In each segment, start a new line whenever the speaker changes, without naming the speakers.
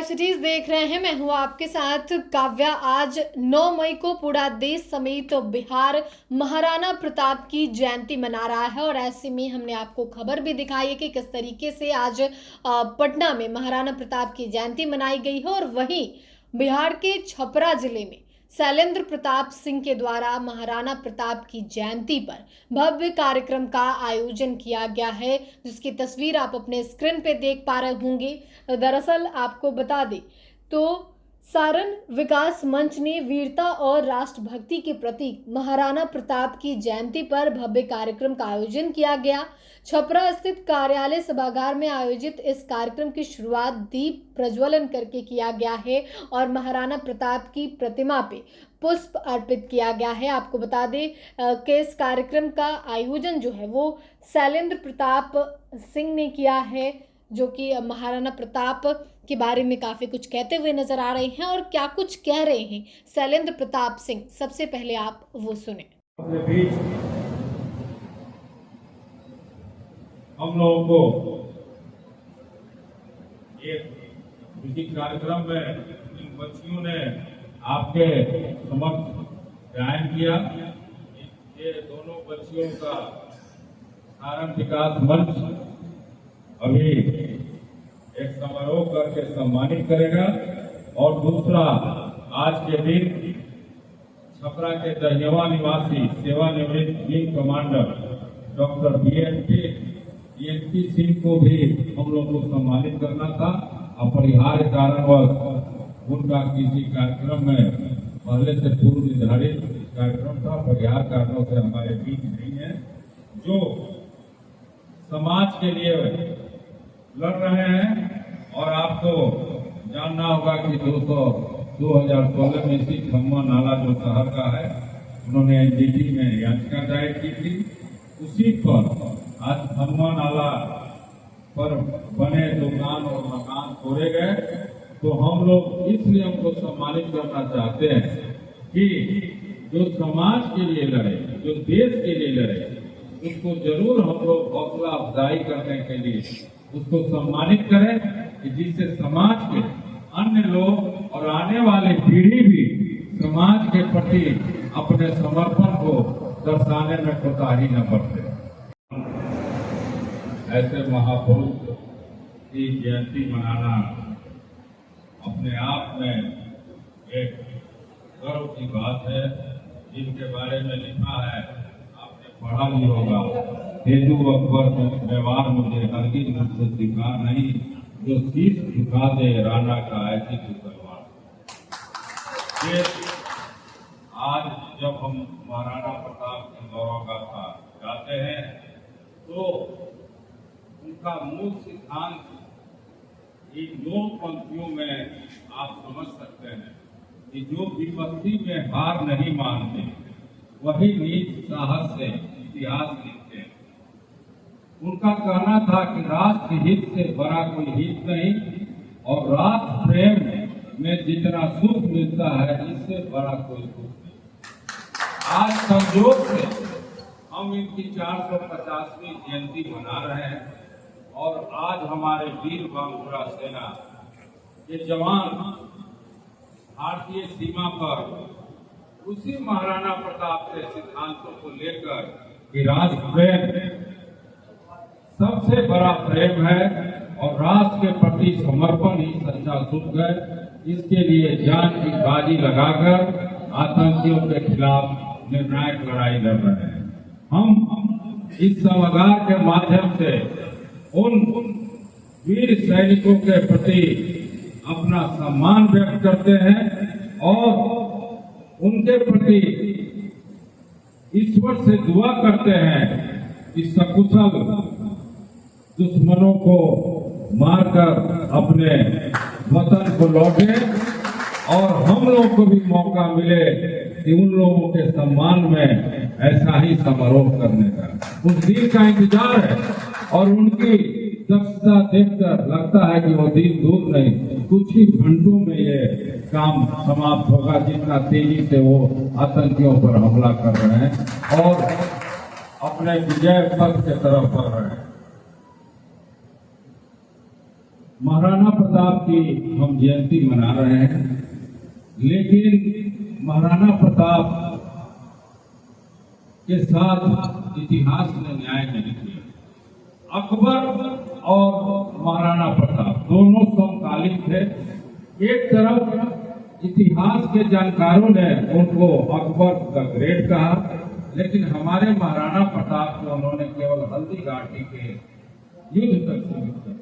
Live cities देख रहे हैं। मैं हूं आपके साथ काव्या। आज 9 मई को पूरा देश समेत बिहार महाराणा प्रताप की जयंती मना रहा है और ऐसे में हमने आपको खबर भी दिखाई है कि किस तरीके से आज पटना में महाराणा प्रताप की जयंती मनाई गई है। और वहीं बिहार के छपरा जिले में शैलेंद्र प्रताप सिंह के द्वारा महाराणा प्रताप की जयंती पर भव्य कार्यक्रम का आयोजन किया गया है, जिसकी तस्वीर आप अपने स्क्रीन पे देख पा रहे होंगे। दरअसल आपको बता दें तो सारण विकास मंच ने वीरता और राष्ट्रभक्ति के प्रतीक महाराणा प्रताप की जयंती पर भव्य कार्यक्रम का आयोजन किया गया। छपरा स्थित कार्यालय सभागार में आयोजित इस कार्यक्रम की शुरुआत दीप प्रज्वलन करके किया गया है और महाराणा प्रताप की प्रतिमा पे पुष्प अर्पित किया गया है। आपको बता दें कि इस कार्यक्रम का आयोजन जो है वो शैलेंद्र प्रताप सिंह ने किया है, जो कि महाराणा प्रताप के बारे में काफ़ी कुछ कहते हुए नजर आ रहे हैं। और क्या कुछ कह रहे हैं शैलेंद्र प्रताप सिंह, सबसे पहले आप वो सुने।
हम लोगों को एक कार्यक्रम में इन बच्चियों ने आपके समक्ष गायन किया। ये दोनों बच्चियों का सारण विकास मंच अभी एक समारोह करके सम्मानित करेगा। और दूसरा, आज के दिन छपरा के दहियावा निवासी सेवानिवृत्त wing commander doctor BNP Singh को भी हम लोग को सम्मानित करना था। अपरिहार्य कारणवश उनका किसी कार्यक्रम में पहले से पूर्व निर्धारित कार्यक्रम था, अपरिहार्य कारणों से हमारे बीच नहीं है। जो समाज के लिए लड़ रहे हैं और आपको जानना होगा कि 2016 में इसी खम्मा नाला जो शहर का है, उन्होंने एनजीटी में याचिका दायर की थी। उसी पर आज खम्मा नाला पर बने दुकान और मकान तोड़े गए। तो हम लोग इस नियम को सम्मानित करना चाहते हैं कि जो समाज के लिए लड़े, जो देश के लिए लड़े, उसको जरूर हम लोग हौसला अफजाई करने के लिए उसको सम्मानित करें, कि जिससे समाज के अन्य लोग और आने वाली पीढ़ी भी समाज के प्रति अपने समर्पण को दर्शाने में कोताही न बरते। ऐसे महापुरुष की जयंती मनाना अपने आप में एक गर्व की बात है। जिनके बारे में लिखा है, आपने पढ़ा भी होगा, तेजू अकबर में व्यवहार मुझे हरगिज मुझसे सिखा नहीं, जो शीश झुका दे राणा का ऐसी तलवार। ये आज जब हम महाराणा प्रताप की गौरव गाथा गाते हैं तो उनका मूल सिद्धांत इन दो पंक्तियों में आप समझ सकते हैं कि जो विपत्ति में हार नहीं मानते वही नीच साहस से इतिहास लिखते हैं। उनका कहना था कि राष्ट्र हित से बड़ा कोई हित नहीं और राष्ट्र प्रेम में जितना सुख मिलता है इससे बड़ा कोई सुख नहीं। आज संयोग से हम इनकी 450वीं जयंती मना रहे हैं और आज हमारे वीर बांकुरा सेना के जवान भारतीय सीमा पर उसी महाराणा प्रताप के सिद्धांतों को लेकर कि राष्ट्र प्रेम सबसे बड़ा प्रेम है और राष्ट्र के प्रति समर्पण ही सच्चा सुख है, इसके लिए जान की बाजी लगाकर आतंकियों के खिलाफ निर्णायक लड़ाई लड़ रहे हैं। हम इस सभागार के माध्यम से उन वीर सैनिकों के प्रति अपना सम्मान व्यक्त करते हैं और उनके प्रति ईश्वर से दुआ करते हैं कि सकुशल दुश्मनों को मारकर अपने वतन को लौटे और हम लोग को भी मौका मिले कि उन लोगों के सम्मान में ऐसा ही समारोह करने का। उस दिन का इंतजार है और उनकी दक्षता देखकर लगता है कि वो दिन दूर नहीं, कुछ ही घंटों में ये काम समाप्त होगा, जितना तेजी से वो आतंकियों पर हमला कर रहे हैं और अपने विजय पथ के तरफ बढ़ रहे हैं। महाराणा प्रताप की हम जयंती मना रहे हैं, लेकिन महाराणा प्रताप के साथ इतिहास ने न्याय नहीं किया। अकबर और महाराणा प्रताप दोनों समकालीन थे। एक तरफ इतिहास के जानकारों ने उनको अकबर द ग्रेट कहा, लेकिन हमारे महाराणा प्रताप को उन्होंने केवल हल्दी घाटी के युद्ध तक सीमित कर दिया।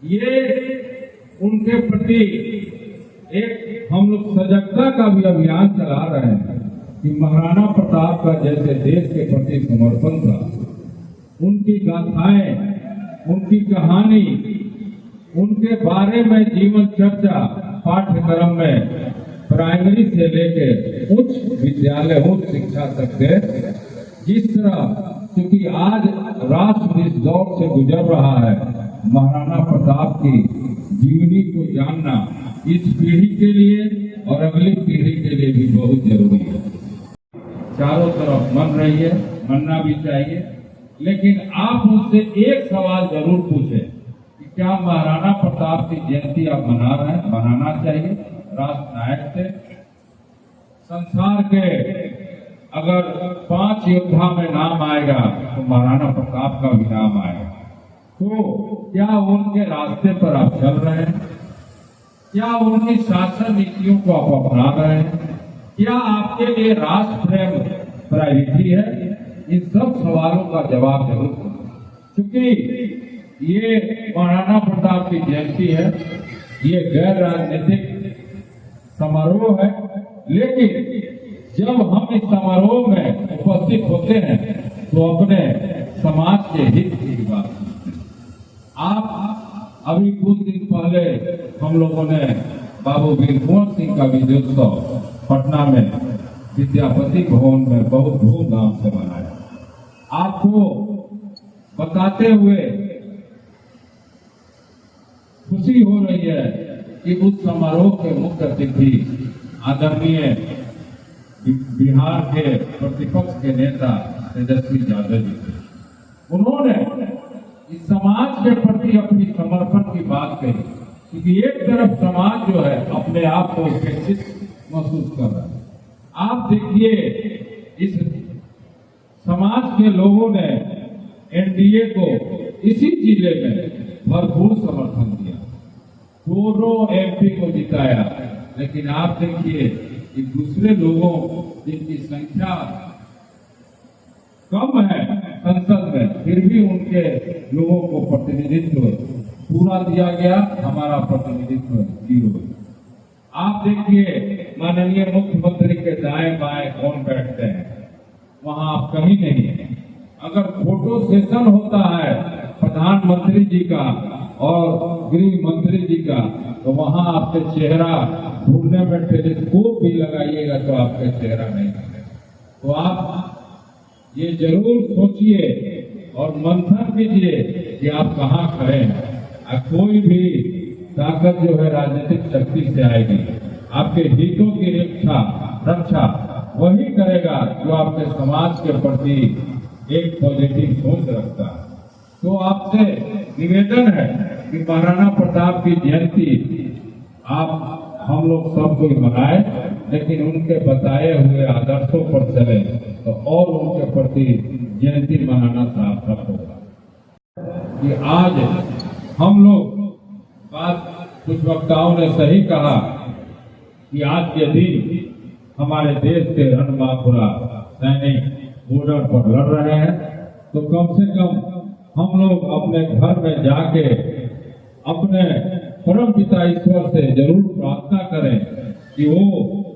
ये उनके प्रति एक हम लोग सजगता का भी अभियान चला रहे हैं कि महाराणा प्रताप का जैसे देश के प्रति समर्पण था, उनकी गाथाएं, उनकी कहानी, उनके बारे में जीवन चर्चा पाठ्यक्रम में प्राइमरी से लेकर उच्च विद्यालय, उच्च शिक्षा तक है। जिस तरह क्योंकि आज राष्ट्र इस दौर से गुजर रहा है, महाराणा प्रताप की जीवनी को जानना इस पीढ़ी के लिए और अगली पीढ़ी के लिए भी बहुत जरूरी है। चारों तरफ मन रही है, मनना भी चाहिए, लेकिन आप मुझसे एक सवाल जरूर पूछें कि क्या महाराणा प्रताप की जयंती आप मना रहे हैं? मनाना चाहिए। राष्ट्र नायक थे। संसार के अगर 5 योद्धा में नाम आएगा तो महाराणा प्रताप का भी नाम आएगा। तो क्या उनके रास्ते पर आप चल रहे हैं? क्या उनकी शासन नीतियों को आप अपना रहे हैं? क्या आपके लिए राष्ट्र प्रेम प्रायोरिटी है? इन सब सवालों का जवाब जरूर दें, क्योंकि ये महाराणा प्रताप की जयंती है, ये गैर राजनीतिक समारोह है, लेकिन जब हम इस समारोह में उपस्थित होते हैं तो अपने समाज के हित की बात करते हैं। आप अभी कुछ दिन पहले हम लोगों ने बाबू वीर कुंवर सिंह का विजयोत्सव पटना में विद्यापति भवन में बहुत धूमधाम से मनाया। आपको बताते हुए खुशी हो रही है कि उस समारोह के मुख्य अतिथि आदरणीय बिहार के प्रतिपक्ष के नेता तेजस्वी यादव जी थे। उन्होंने इस समाज के प्रति अपनी समर्पण की बात कही, क्योंकि एक तरफ समाज जो है अपने आप को उपेक्षित महसूस कर रहा है। आप देखिए, इस समाज के लोगों ने एनडीए को इसी जिले में भरपूर समर्थन दिया, दोनों एमपी को जिताया। लेकिन आप देखिए कि दूसरे लोगों जिनकी संख्या कम है संसद में, फिर भी उनके लोगों को प्रतिनिधित्व पूरा दिया गया, हमारा प्रतिनिधित्व 0। आप देखिए माननीय मुख्यमंत्री के दाएं बाएं कौन बैठते हैं, वहां आप कहीं नहीं है। अगर फोटो सेशन होता है प्रधानमंत्री जी का और गृह मंत्री जी का, तो वहां आपके चेहरा ढूंढने में टेलीस्कोप भी लगाइएगा तो आपका चेहरा नहीं मिलेगा। तो आप ये जरूर सोचिए और मंथन कीजिए कि आप कहाँ खड़े हैं। कोई भी ताकत जो है राजनीतिक शक्ति से आएगी, आपके हितों की रक्षा वही करेगा जो आपके समाज के प्रति एक पॉजिटिव सोच रखता है। तो आपसे निवेदन है कि महाराणा प्रताप की जयंती आप हम लोग सब कोई मनाए, लेकिन उनके बताए हुए आदर्शों पर चले तो और उनके प्रति जयंती मनाना सार्थक होगा। कि आज हम लोग कुछ वक्ताओं ने सही कहा कि आज के दिन हमारे देश के रणबांकुरा सैनिक बॉर्डर पर लड़ रहे हैं, तो कम से कम हम लोग अपने घर में जाके अपने परम पिता ईश्वर से जरूर प्रार्थना करें कि वो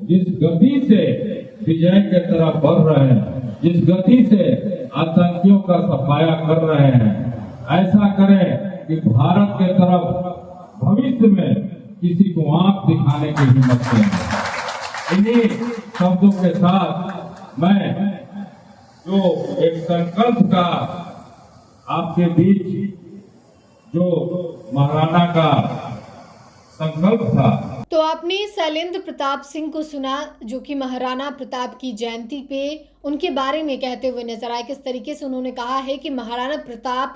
जिस गति से विजय के तरफ बढ़ रहे हैं, जिस गति से आतंकियों का सफाया कर रहे हैं, ऐसा करें कि भारत के तरफ भविष्य में किसी को आंख दिखाने की हिम्मत नहीं। इन्हीं शब्दों के साथ मैं जो एक संकल्प का आपके बीच जो महाराणा का संकल्प था।
तो आपने शैलेंद्र प्रताप सिंह को सुना, जो कि महाराणा प्रताप की जयंती पे उनके बारे में कहते हुए नजर आए। किस तरीके से उन्होंने कहा है कि महाराणा प्रताप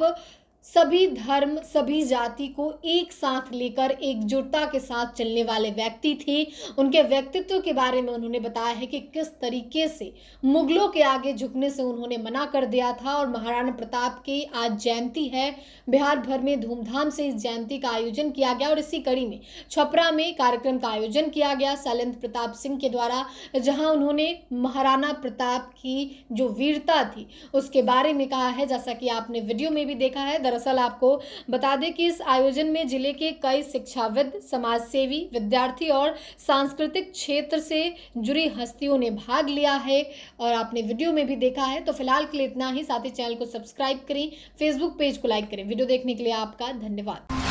सभी धर्म, सभी जाति को एक साथ लेकर एकजुटता के साथ चलने वाले व्यक्ति थे। उनके व्यक्तित्व के बारे में उन्होंने बताया है कि किस तरीके से मुगलों के आगे झुकने से उन्होंने मना कर दिया था। और महाराणा प्रताप की आज जयंती है। बिहार भर में धूमधाम से इस जयंती का आयोजन किया गया और इसी कड़ी में छपरा में कार्यक्रम का आयोजन किया गया शैलेंद्र प्रताप सिंह के द्वारा, जहां उन्होंने महाराणा प्रताप की जो वीरता थी उसके बारे में कहा है, जैसा कि आपने वीडियो में भी देखा है। दरअसल आपको बता दें कि इस आयोजन में जिले के कई शिक्षाविद, समाजसेवी, विद्यार्थी और सांस्कृतिक क्षेत्र से जुड़ी हस्तियों ने भाग लिया है और आपने वीडियो में भी देखा है। तो फिलहाल के लिए इतना ही। साथ ही चैनल को सब्सक्राइब करें, फेसबुक पेज को लाइक करें। वीडियो देखने के लिए आपका धन्यवाद।